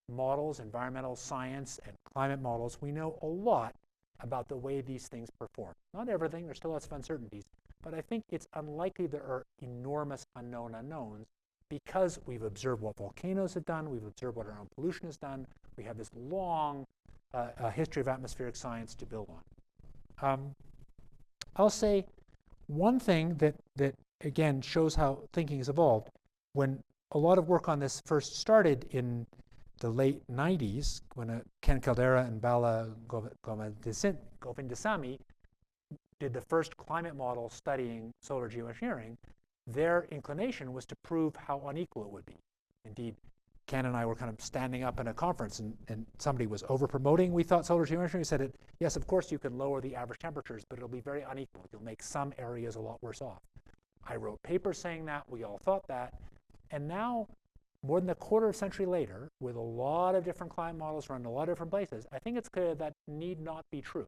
models, environmental science and climate models, we know a lot about the way these things perform. Not everything, there's still lots of uncertainties, but I think it's unlikely there are enormous unknown unknowns because we've observed what volcanoes have done, we've observed what our own pollution has done, we have this long history of atmospheric science to build on. I'll say one thing that again shows how thinking has evolved. When a lot of work on this first started in the late 90s, when Ken Caldera and Bala Govindasamy did the first climate model studying solar geoengineering, their inclination was to prove how unequal it would be. Indeed, Ken and I were kind of standing up in a conference, and somebody was over-promoting, we thought, solar geoengineering. We said, yes, of course you can lower the average temperatures, but it'll be very unequal. You'll make some areas a lot worse off. I wrote papers saying that. We all thought that. And now, more than a quarter of a century later, with a lot of different climate models run in a lot of different places, I think it's clear that need not be true.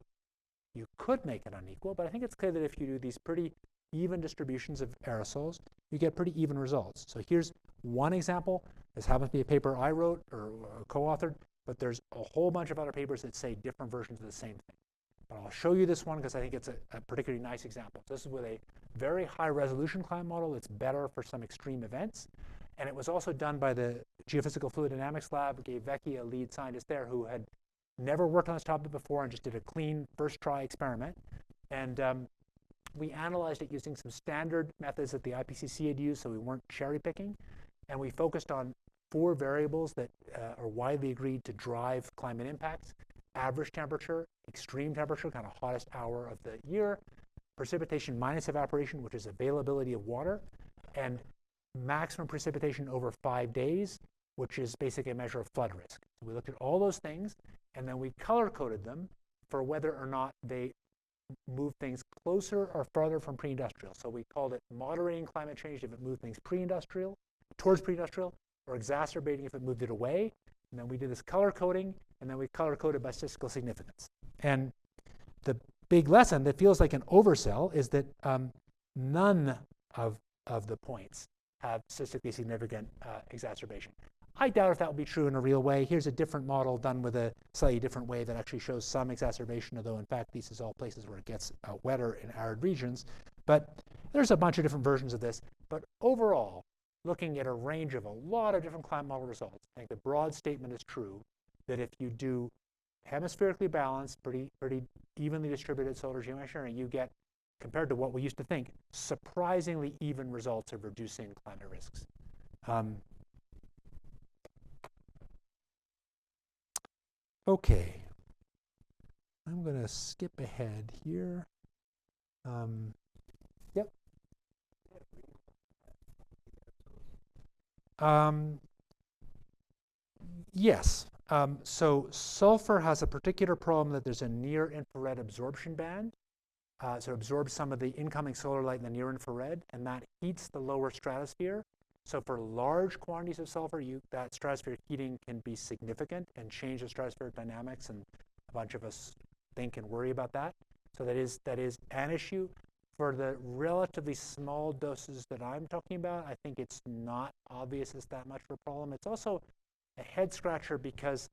You could make it unequal, but I think it's clear that if you do these pretty even distributions of aerosols, you get pretty even results. So here's one example. This happens to be a paper I wrote or co-authored, but there's a whole bunch of other papers that say different versions of the same thing. But I'll show you this one because I think it's a particularly nice example. This is with a very high resolution climate model that's better for some extreme events. And it was also done by the Geophysical Fluid Dynamics Lab. Gave Vecchi, a lead scientist there, who had never worked on this topic before and just did a clean first try experiment. And we analyzed it using some standard methods that the IPCC had used, so we weren't cherry picking. And we focused on 4 variables that are widely agreed to drive climate impacts: average temperature, extreme temperature, kind of hottest hour of the year, precipitation minus evaporation, which is availability of water, and maximum precipitation over 5 days, which is basically a measure of flood risk. So we looked at all those things, and then we color-coded them for whether or not they move things closer or farther from pre-industrial. So we called it moderating climate change if it moved things pre-industrial, towards pre-industrial, or exacerbating if it moved it away. And then we did this color coding, and then we color coded by statistical significance. And the big lesson that feels like an oversell is that none of the points have statistically significant exacerbation. I doubt if that will be true in a real way. Here's a different model done with a slightly different way that actually shows some exacerbation, although in fact these is all places where it gets wetter in arid regions. But there's a bunch of different versions of this. But overall, looking at a range of a lot of different climate model results, I think the broad statement is true that if you do hemispherically balanced, pretty evenly distributed solar geoengineering, you get, compared to what we used to think, surprisingly even results of reducing climate risks. Okay, I'm going to skip ahead here. Yep. Yes. So sulfur has a particular problem that there's a near-infrared absorption band. So it absorbs some of the incoming solar light in the near-infrared, and that heats the lower stratosphere. So for large quantities of sulfur, that stratospheric heating can be significant and change the stratospheric dynamics, and a bunch of us think and worry about that. So that is an issue. For the relatively small doses that I'm talking about, I think it's not obvious it's that much of a problem. It's also a head scratcher because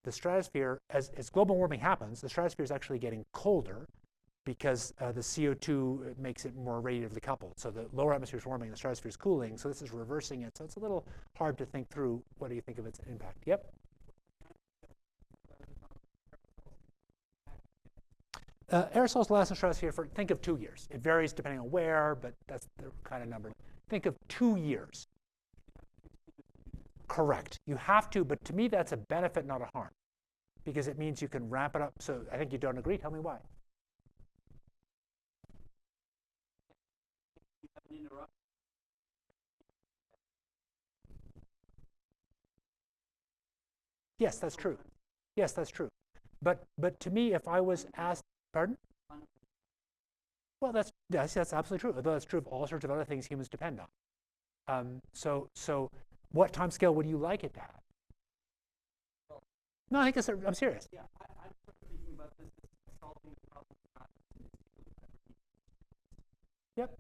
the stratosphere, as global warming happens, the stratosphere is actually getting colder because the CO2 makes it more radiatively coupled. So the lower atmosphere is warming, the stratosphere is cooling, so this is reversing it. So it's a little hard to think through what do you think of its impact. Yep. Aerosols last in the stratosphere for, think of 2 years. It varies depending on where, but that's the kind of number. Think of 2 years. Correct. You have to, but to me that's a benefit, not a harm, because it means you can ramp it up. So I think you don't agree. Tell me why. Yes, that's true. Yes, that's true. But to me, if I was asked, pardon? Well, that's absolutely true. Although that's true of all sorts of other things humans depend on. So what time scale would you like it to have? No, I think I'm serious. Yeah, I'm thinking about this as solving the problem. Yep.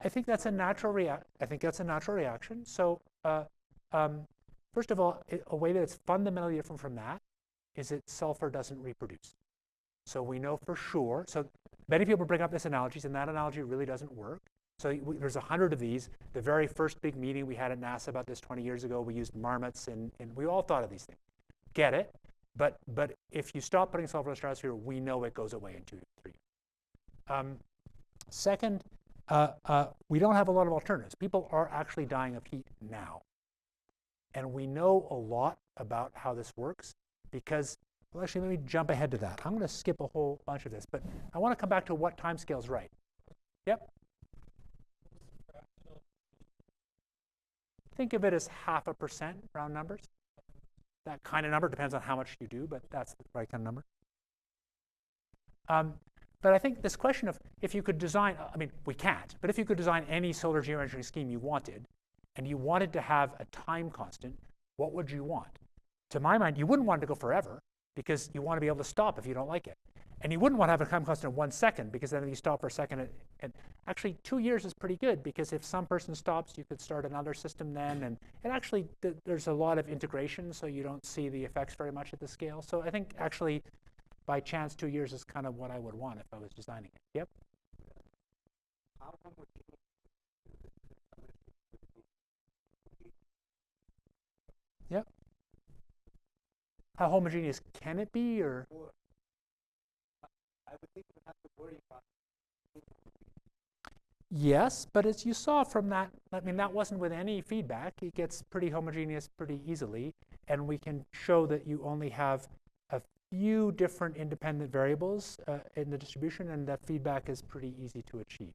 I think that's a natural reaction. So first of all, a way that's fundamentally different from that is that sulfur doesn't reproduce. So we know for sure. So many people bring up this analogy, and that analogy really doesn't work. So there's 100 of these. The very first big meeting we had at NASA about this 20 years ago, we used marmots, and we all thought of these things. Get it? But if you stop putting sulfur in the stratosphere, we know it goes away in 2 to 3 years. Second, we don't have a lot of alternatives. People are actually dying of heat now. And we know a lot about how this works because, well, actually, let me jump ahead to that. I'm going to skip a whole bunch of this, but I want to come back to what time scale is right. Yep. Think of it as 0.5%, round numbers. That kind of number depends on how much you do, but that's the right kind of number. But I think this question of if you could design, I mean, we can't, but if you could design any solar geoengineering scheme you wanted, and you wanted to have a time constant, what would you want? To my mind, you wouldn't want it to go forever, because you want to be able to stop if you don't like it. And you wouldn't want to have a time constant of 1 second, because then if you stop for a second, and actually 2 years is pretty good, because if some person stops, you could start another system then. And actually, there's a lot of integration, so you don't see the effects very much at the scale. So I think actually, by chance, 2 years is kind of what I would want if I was designing it. Yep. Yep. How homogeneous can it be, or? I would think you would have to worry about. Yes, but as you saw from that, I mean, that wasn't with any feedback. It gets pretty homogeneous pretty easily, and we can show that you only have a few different independent variables in the distribution, and that feedback is pretty easy to achieve.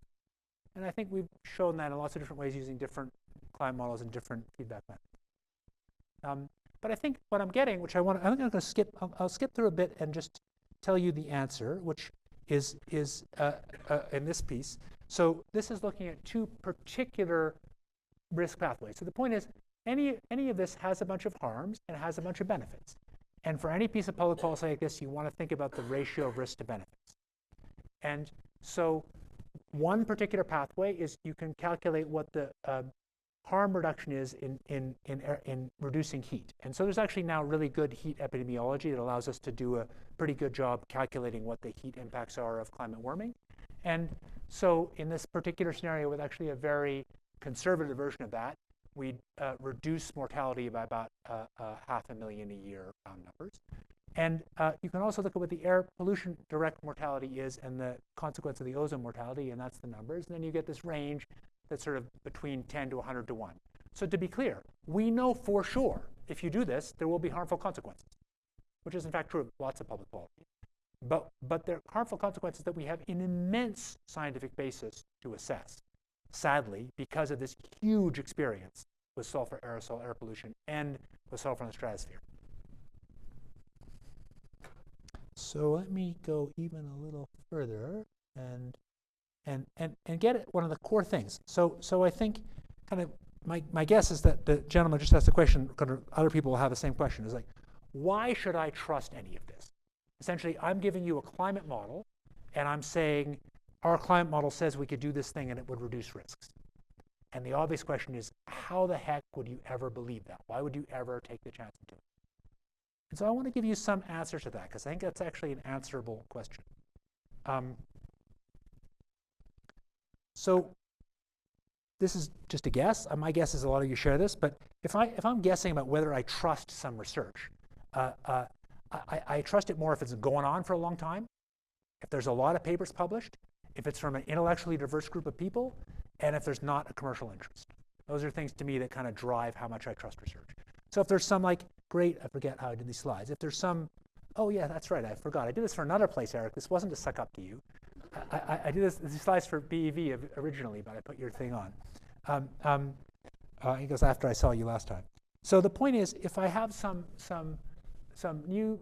And I think we've shown that in lots of different ways using different climate models and different feedback methods. But I think what I'm getting, which I'm going to skip, I'll skip through a bit and just tell you the answer, which is in this piece. So this is looking at 2 particular risk pathways. So the point is, any of this has a bunch of harms and has a bunch of benefits. And for any piece of public policy like this, you want to think about the ratio of risk to benefits. And so one particular pathway is you can calculate what the harm reduction is in reducing heat. And so there's actually now really good heat epidemiology that allows us to do a pretty good job calculating what the heat impacts are of climate warming. And so in this particular scenario, with actually a very conservative version of that, we'd reduce mortality by about 500,000 a year, round numbers. And you can also look at what the air pollution direct mortality is and the consequence of the ozone mortality, and that's the numbers. And then you get this range that's sort of between 10 to 100 to 1. So to be clear, we know for sure if you do this, there will be harmful consequences, which is in fact true of lots of public policy. But they're harmful consequences that we have an immense scientific basis to assess, sadly, because of this huge experience with sulfur aerosol air pollution and with sulfur in the stratosphere. So let me go even a little further and get at one of the core things. So I think kind of my guess is that the gentleman just asked the question, other people will have the same question, is like, why should I trust any of this? Essentially, I'm giving you a climate model, and I'm saying, our climate model says we could do this thing and it would reduce risks. And the obvious question is, how the heck would you ever believe that? Why would you ever take the chance to do it? And so I want to give you some answers to that, because I think that's actually an answerable question. So this is just a guess. My guess is a lot of you share this, but if I'm guessing about whether I trust some research, I trust it more if it's going on for a long time, if there's a lot of papers published, if it's from an intellectually diverse group of people, and if there's not a commercial interest. Those are things to me that kind of drive how much I trust research. So if there's some I forget how I did these slides. If there's some, oh yeah, that's right, I forgot. I did this for another place, Eric. This wasn't to suck up to you. I did these slides for BEV originally, but I put your thing on. I guess after I saw you last time. So the point is, if I have some new,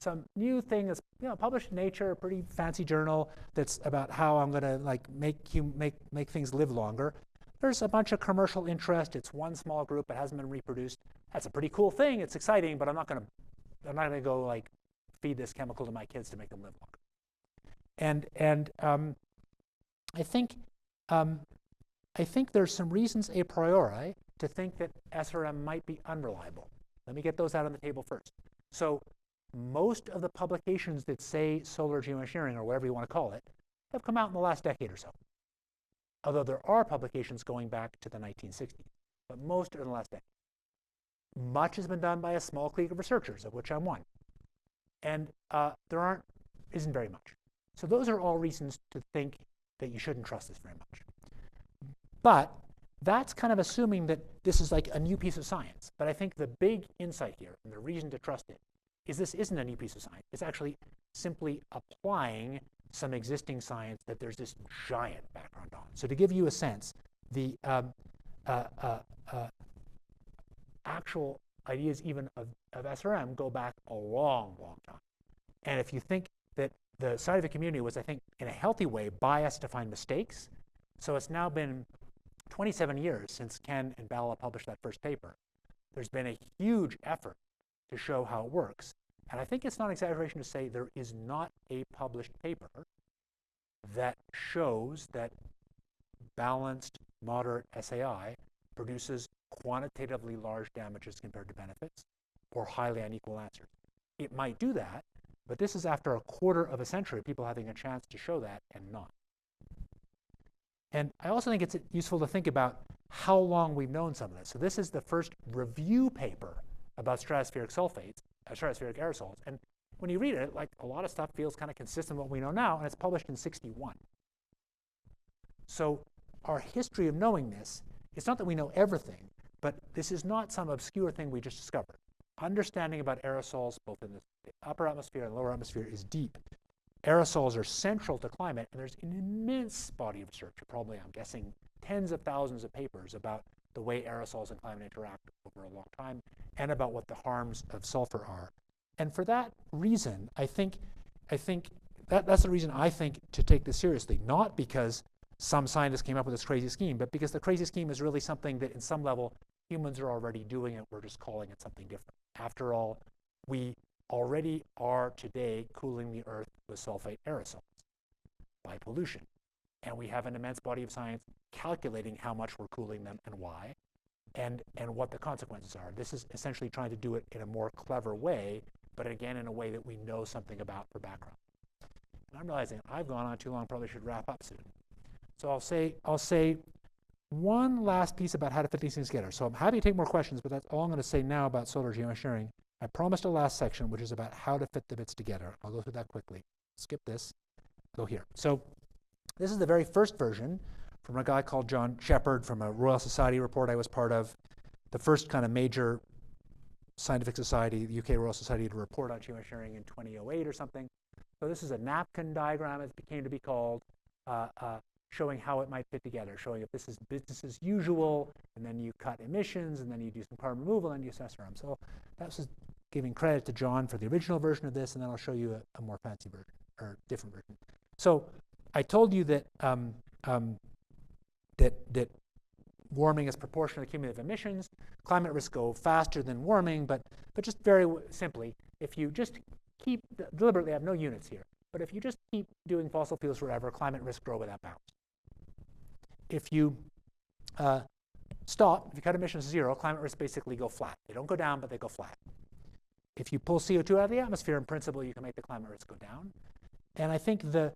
some new thing that's published in Nature, a pretty fancy journal that's about how I'm going to like make things live longer. There's a bunch of commercial interest. It's one small group. It hasn't been reproduced. That's a pretty cool thing. It's exciting, but I'm not going to go like feed this chemical to my kids to make them live longer. And I think there's some reasons a priori to think that SRM might be unreliable. Let me get those out on the table first. So most of the publications that say solar geoengineering, or whatever you want to call it, have come out in the last decade or so. Although there are publications going back to the 1960s, but most are in the last decade. Much has been done by a small clique of researchers, of which I'm one. And there isn't very much. So those are all reasons to think that you shouldn't trust this very much. But that's kind of assuming that this is like a new piece of science. But I think the big insight here, and the reason to trust it, is this isn't a new piece of science. It's actually simply applying some existing science that there's this giant background on. So to give you a sense, the actual ideas even of SRM go back a long, long time. And if you think that the scientific community was, I think, in a healthy way, biased to find mistakes, so it's now been 27 years since Ken and Bala published that first paper, there's been a huge effort to show how it works. And I think it's not an exaggeration to say there is not a published paper that shows that balanced moderate SAI produces quantitatively large damages compared to benefits or highly unequal answers. It might do that, but this is after a quarter of a century of people having a chance to show that and not. And I also think it's useful to think about how long we've known some of this. So this is the first review paper about stratospheric sulfates, stratospheric aerosols. And when you read it, like a lot of stuff feels kind of consistent with what we know now, and it's published in '61. So our history of knowing this, it's not that we know everything, but this is not some obscure thing we just discovered. Understanding about aerosols, both in the upper atmosphere and lower atmosphere, is deep. Aerosols are central to climate, and there's an immense body of research, probably, I'm guessing, tens of thousands of papers about the way aerosols and climate interact over a long time, and about what the harms of sulfur are. And for that reason, I think that's the reason I think to take this seriously, not because some scientists came up with this crazy scheme, but because the crazy scheme is really something that, in some level, humans are already doing it. We're just calling it something different. After all, we already are today cooling the Earth with sulfate aerosols by pollution. And we have an immense body of science calculating how much we're cooling them and why, and what the consequences are. This is essentially trying to do it in a more clever way, but again, in a way that we know something about for background. And I'm realizing I've gone on too long, probably should wrap up soon. So I'll say one last piece about how to fit these things together. So I'm happy to take more questions, but that's all I'm going to say now about solar geoengineering. I promised a last section, which is about how to fit the bits together. I'll go through that quickly. Skip this, go here. So this is the very first version from a guy called John Shepard from a Royal Society report I was part of, the first kind of major scientific society, the UK Royal Society, to report on geoengineering in 2008 or something. So this is a napkin diagram, as it came to be called, showing how it might fit together, showing if this is business as usual, and then you cut emissions, and then you do some carbon removal, and you assess them. So that's just giving credit to John for the original version of this, and then I'll show you a more fancy version, or different version. So I told you that that warming is proportional to cumulative emissions. Climate risks go faster than warming, but just very simply, if you just keep, deliberately I have no units here, but if you just keep doing fossil fuels forever, climate risks grow without bounds. If you stop, if you cut emissions to zero, climate risks basically go flat. They don't go down, but they go flat. If you pull CO2 out of the atmosphere, in principle, you can make the climate risks go down. And I think the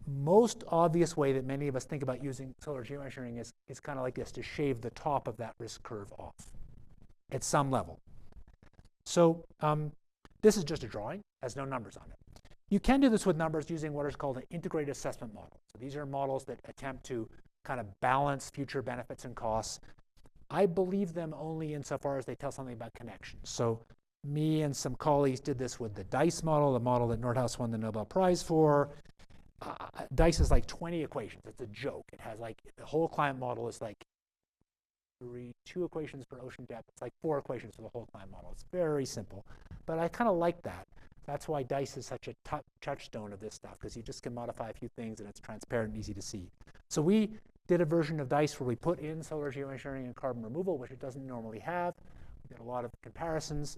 most obvious way that many of us think about using solar geoengineering is kind of like this, to shave the top of that risk curve off at some level. So this is just a drawing, has no numbers on it. You can do this with numbers using what is called an integrated assessment model. So these are models that attempt to kind of balance future benefits and costs. I believe them only insofar as they tell something about connections. So me and some colleagues did this with the DICE model, the model that Nordhaus won the Nobel Prize for. DICE is like 20 equations. It's a joke. It has like, the whole climate model is like 2 equations for ocean depth. It's like 4 equations for the whole climate model. It's very simple. But I kind of like that. That's why DICE is such a touchstone of this stuff, because you just can modify a few things and it's transparent and easy to see. So we did a version of DICE where we put in solar geoengineering and carbon removal, which it doesn't normally have. We did a lot of comparisons.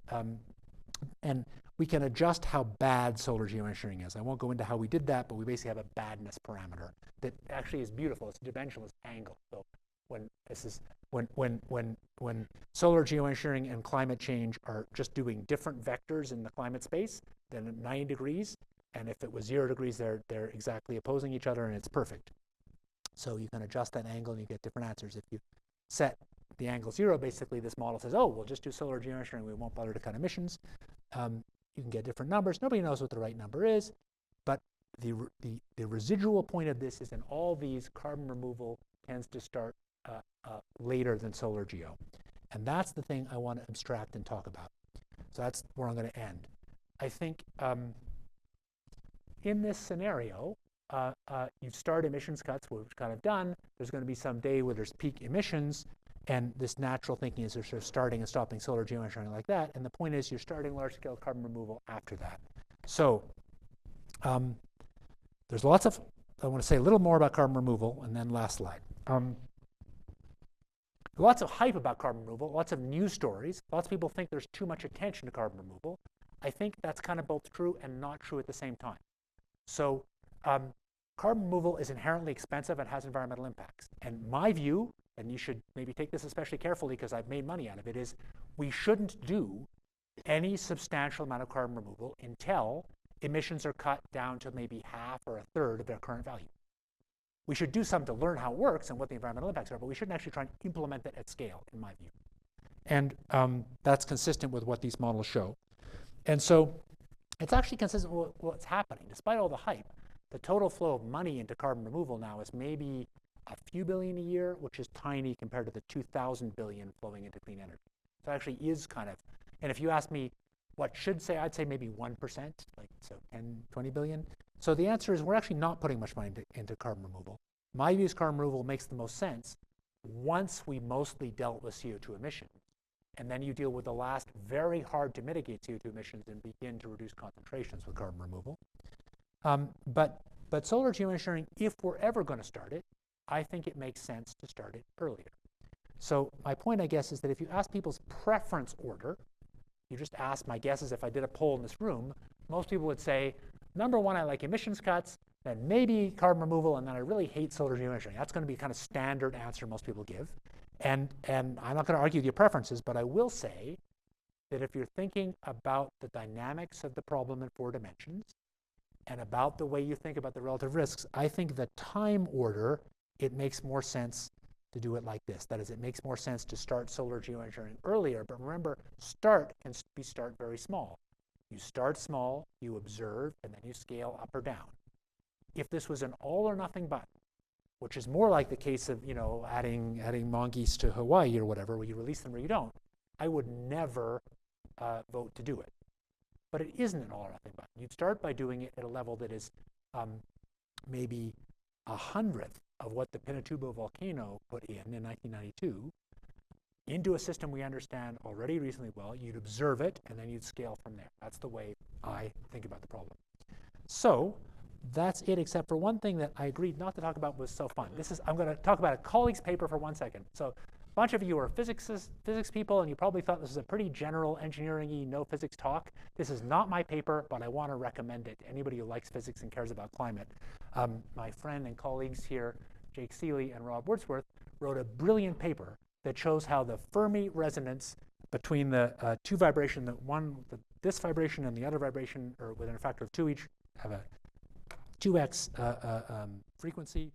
And we can adjust how bad solar geoengineering is. I won't go into how we did that, but we basically have a badness parameter that actually is beautiful. It's a dimensionless angle. So when solar geoengineering and climate change are just doing different vectors in the climate space, then at 90 degrees, and if it was 0 degrees, they're exactly opposing each other, and it's perfect. So you can adjust that angle, and you get different answers. If you set the angle 0, basically this model says, oh, we'll just do solar geoengineering. We won't bother to cut emissions. You can get different numbers. Nobody knows what the right number is, but the residual point of this is in all these, carbon removal tends to start later than solar geo. And that's the thing I want to abstract and talk about. So that's where I'm going to end. I think in this scenario, you start emissions cuts, which we've kind of done. There's going to be some day where there's peak emissions, and this natural thinking is you're sort of starting and stopping solar geoengineering like that. And the point is you're starting large-scale carbon removal after that. So there's lots of, I want to say a little more about carbon removal, and then last slide. lots of hype about carbon removal, lots of news stories. Lots of people think there's too much attention to carbon removal. I think that's kind of both true and not true at the same time. So carbon removal is inherently expensive and has environmental impacts. And my view, and you should maybe take this especially carefully because I've made money out of it, is we shouldn't do any substantial amount of carbon removal until emissions are cut down to maybe half or a third of their current value. We should do something to learn how it works and what the environmental impacts are, but we shouldn't actually try and implement it at scale, in my view. And that's consistent with what these models show. And so it's actually consistent with what's happening. Despite all the hype, the total flow of money into carbon removal now is maybe a few billion a year, which is tiny compared to the 2,000 billion flowing into clean energy. So it actually is kind of, and if you ask me what should say, I'd say maybe 1%, like so 10, 20 billion. So the answer is we're actually not putting much money into carbon removal. My view is carbon removal makes the most sense once we mostly dealt with CO2 emissions. And then you deal with the last very hard to mitigate CO2 emissions and begin to reduce concentrations with carbon removal. But solar geoengineering, if we're ever going to start it, I think it makes sense to start it earlier. So my point, I guess, is that if you ask people's preference order, you just ask, my guess is if I did a poll in this room, most people would say, number one, I like emissions cuts, then maybe carbon removal, and then I really hate solar geoengineering. That's going to be kind of standard answer most people give. And I'm not going to argue with your preferences, but I will say that if you're thinking about the dynamics of the problem in 4 dimensions and about the way you think about the relative risks, I think the time order, it makes more sense to do it like this. That is, it makes more sense to start solar geoengineering earlier. But remember, start can start very small. You start small, you observe, and then you scale up or down. If this was an all or nothing button, which is more like the case of, you know, adding mongoose to Hawaii or whatever, where you release them or you don't, I would never vote to do it. But it isn't an all or nothing button. You'd start by doing it at a level that is maybe 100th of what the Pinatubo volcano put in 1992 into a system we understand already reasonably well. You'd observe it, and then you'd scale from there. That's the way I think about the problem. So that's it, except for one thing that I agreed not to talk about was so fun. I'm going to talk about a colleague's paper for 1 second. So a bunch of you are physics people, and you probably thought this was a pretty general engineering-y, no physics talk. This is not my paper, but I want to recommend it to anybody who likes physics and cares about climate. My friend and colleagues here, Jake Seeley and Rob Wordsworth, wrote a brilliant paper that shows how the Fermi resonance between the two vibrations, this vibration and the other vibration, or within a factor of 2 each, have a 2x frequency.